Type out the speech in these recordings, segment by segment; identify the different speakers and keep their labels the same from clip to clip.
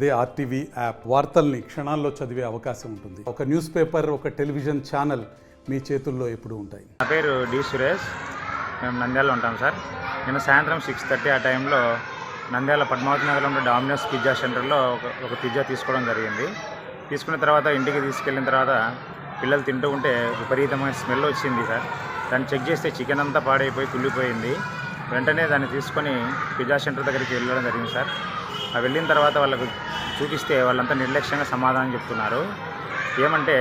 Speaker 1: అదే RTV app వార్తల్ని క్షణాల్లో చదివే అవకాశం ఉంటుంది. ఒక న్యూస్ పేపర్, ఒక టెలివిజన్ ఛానల్ మీ చేతుల్లో ఎప్పుడూ ఉంటాయి.
Speaker 2: నా పేరు డి సురేష్. మేము నంద్యాలలో ఉంటాం సార్. నేను సాయంత్రం 6:30 ఆ టైంలో నంద్యాల పద్మావతి నగరంలో డామినోస్ పిజ్జా సెంటర్లో ఒక పిజ్జా తీసుకోవడం జరిగింది. తీసుకున్న తర్వాత ఇంటికి తీసుకెళ్ళిన తర్వాత పిల్లలు తింటూ ఉంటే విపరీతమైన స్మెల్ వచ్చింది సార్. దాన్ని చెక్ చేస్తే చికెన్ అంతా పాడైపోయి కుళ్ళిపోయింది. వెంటనే దాన్ని తీసుకొని పిజ్జా సెంటర్ దగ్గరికి వెళ్ళడం జరిగింది సార్. ఆ వెళ్ళిన తర్వాత వాళ్ళకు చూపిస్తే వాళ్ళంతా నిర్లక్ష్యంగా సమాధానం చెప్తున్నారు. ఏమంటే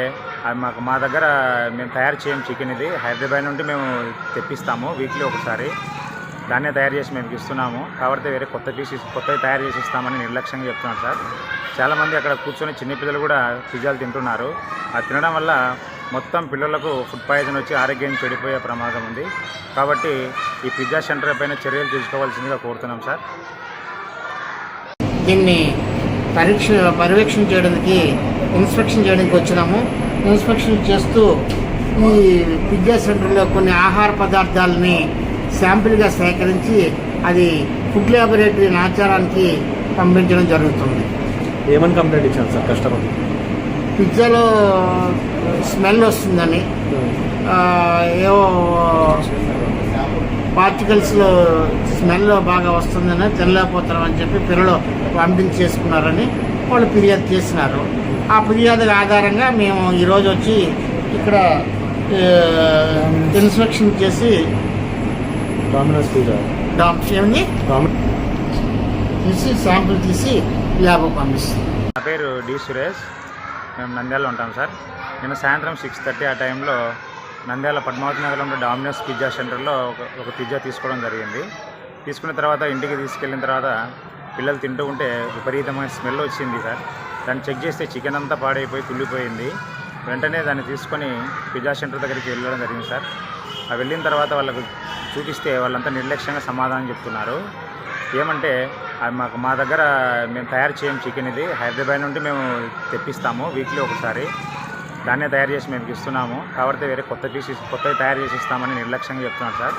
Speaker 2: మా దగ్గర మేము తయారు చేయం చికెన్, ఇది హైదరాబాద్ నుండి మేము తెప్పిస్తాము వీక్లీ ఒకసారి, దాన్నే తయారు చేసి మేము ఇస్తున్నాము కాబట్టి వేరే కొత్తవి తయారు చేసి ఇస్తామని నిర్లక్ష్యంగా చెప్తున్నారు సార్. చాలామంది అక్కడ కూర్చొని చిన్నపిల్లలు కూడా పిజ్జాలు తింటున్నారు. అది తినడం వల్ల మొత్తం పిల్లలకు ఫుడ్ పాయిజన్ వచ్చి ఆరోగ్యం చెడిపోయే ప్రమాదం ఉంది. కాబట్టి ఈ పిజ్జా సెంటర్ పైన చర్యలు తీసుకోవాల్సిందిగా కోరుతున్నాం సార్.
Speaker 3: దీన్ని పర్యవేక్షణ చేయడానికి ఇన్స్పెక్షన్ చేయడానికి వచ్చినాము. ఇన్స్పెక్షన్ చేస్తూ ఈ పిజ్జా సెంటర్లో కొన్ని ఆహార పదార్థాలని శాంపిల్గా సేకరించి అది ఫుడ్ ల్యాబొరేటరీ ఆచారానికి పంపించడం జరుగుతుంది.
Speaker 4: ఏమని కంప్లైంట్ ఇచ్చాను సార్ కస్టమర్?
Speaker 3: పిజ్జాలో స్మెల్ వస్తుందని, ఏవో పార్టికల్స్లో స్మెల్ బాగా వస్తుందని తినలేకపోతారని చెప్పి పిల్లలు వామిటింగ్ చేసుకున్నారని వాళ్ళు ఫిర్యాదు చేసినారు. ఆ ఫిర్యాదుల ఆధారంగా మేము ఈరోజు వచ్చి ఇక్కడ ఇన్స్పెక్షన్ చేసి తీసి శాంపుల్ తీసి ల్యాబ్కు పంపిస్తాం.
Speaker 2: నా పేరు డి సురేష్. మేము నంద్యాలలో ఉంటాం సార్. నేను సాయంత్రం 6:30 ఆ టైంలో నంద్యాల పద్మావతి నగరంలో డామినోస్ పిజ్జా సెంటర్లో ఒక పిజ్జా తీసుకోవడం జరిగింది. తీసుకున్న తర్వాత ఇంటికి తీసుకెళ్ళిన తర్వాత పిల్లలు తింటూ ఉంటే విపరీతమైన స్మెల్ వచ్చింది సార్. దాన్ని చెక్ చేస్తే చికెన్ అంతా పాడైపోయి కుళ్ళిపోయింది. వెంటనే దాన్ని తీసుకొని పిజ్జా సెంటర్ దగ్గరికి వెళ్ళడం జరిగింది సార్. ఆ వెళ్ళిన తర్వాత వాళ్ళకు చూపిస్తే వాళ్ళంతా నిర్లక్ష్యంగా సమాధానం చెప్తున్నారు. ఏమంటే మా దగ్గర మేము తయారు చేయం చికెన్, ఇది హైదరాబాద్ నుండి మేము తెప్పిస్తాము వీక్లీ ఒకసారి, దాన్నే తయారు చేసి మేము ఇస్తున్నాము కాబట్టి వేరే కొత్తవి తయారు చేసి ఇస్తామని నిర్లక్ష్యంగా చెప్తున్నారు సార్.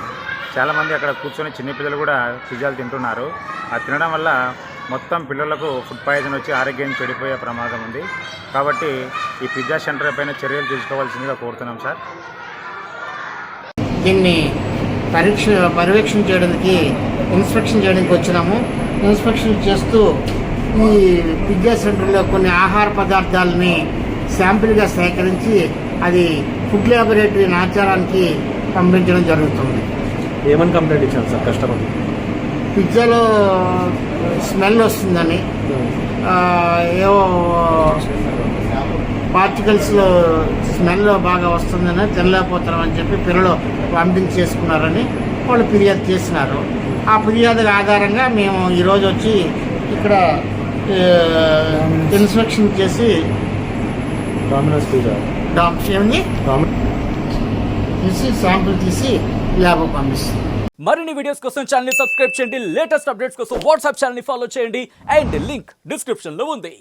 Speaker 2: చాలామంది అక్కడ కూర్చొని చిన్నపిల్లలు కూడా పిజ్జాలు తింటున్నారు. అది తినడం వల్ల మొత్తం పిల్లలకు ఫుడ్ పాయిజన్ వచ్చి ఆరోగ్యం చెడిపోయే ప్రమాదం ఉంది. కాబట్టి ఈ పిజ్జా సెంటర్ పైన చర్యలు తీసుకోవాల్సిందిగా కోరుతున్నాం సార్.
Speaker 3: దీన్ని పర్యవేక్షణ చేయడానికి ఇన్స్పెక్షన్ చేయడానికి వచ్చినాము. ఇన్స్పెక్షన్ చేస్తూ ఈ పిజ్జా సెంటర్లో కొన్ని ఆహార పదార్థాలని శాంపిల్గా సేకరించి అది ఫుడ్ ల్యాబొరేటరీ ఆచారానికి పంపించడం జరుగుతుంది.
Speaker 4: ఏమని కంప్లైంట్ ఇచ్చాను సార్ కస్టమర్?
Speaker 3: పిజ్జాలో స్మెల్ వస్తుందని, ఏవో పార్టికల్స్లో స్మెల్ బాగా వస్తుందని తినలేకపోతారని చెప్పి పిల్లలు వామిటింగ్ చేసుకున్నారని వాళ్ళు ఫిర్యాదు చేసినారు. ఆ ఫిర్యాదుల ఆధారంగా మేము ఈరోజు వచ్చి ఇక్కడ ఇన్స్పెక్షన్ చేసి తీసి శాంపుల్ తీసి ల్యాబ్కు పంపిస్తాం.
Speaker 5: మరిన్ని వీడియోస్ కోసం ఛానల్ ని సబ్స్క్రైబ్ చేయండి. లేటెస్ట్ అప్డేట్స్ కోసం వాట్సాప్ ఛానల్ ని ఫాలో చేయండి. అండ్ లింక్ డిస్క్రిప్షన్ లో ఉంది.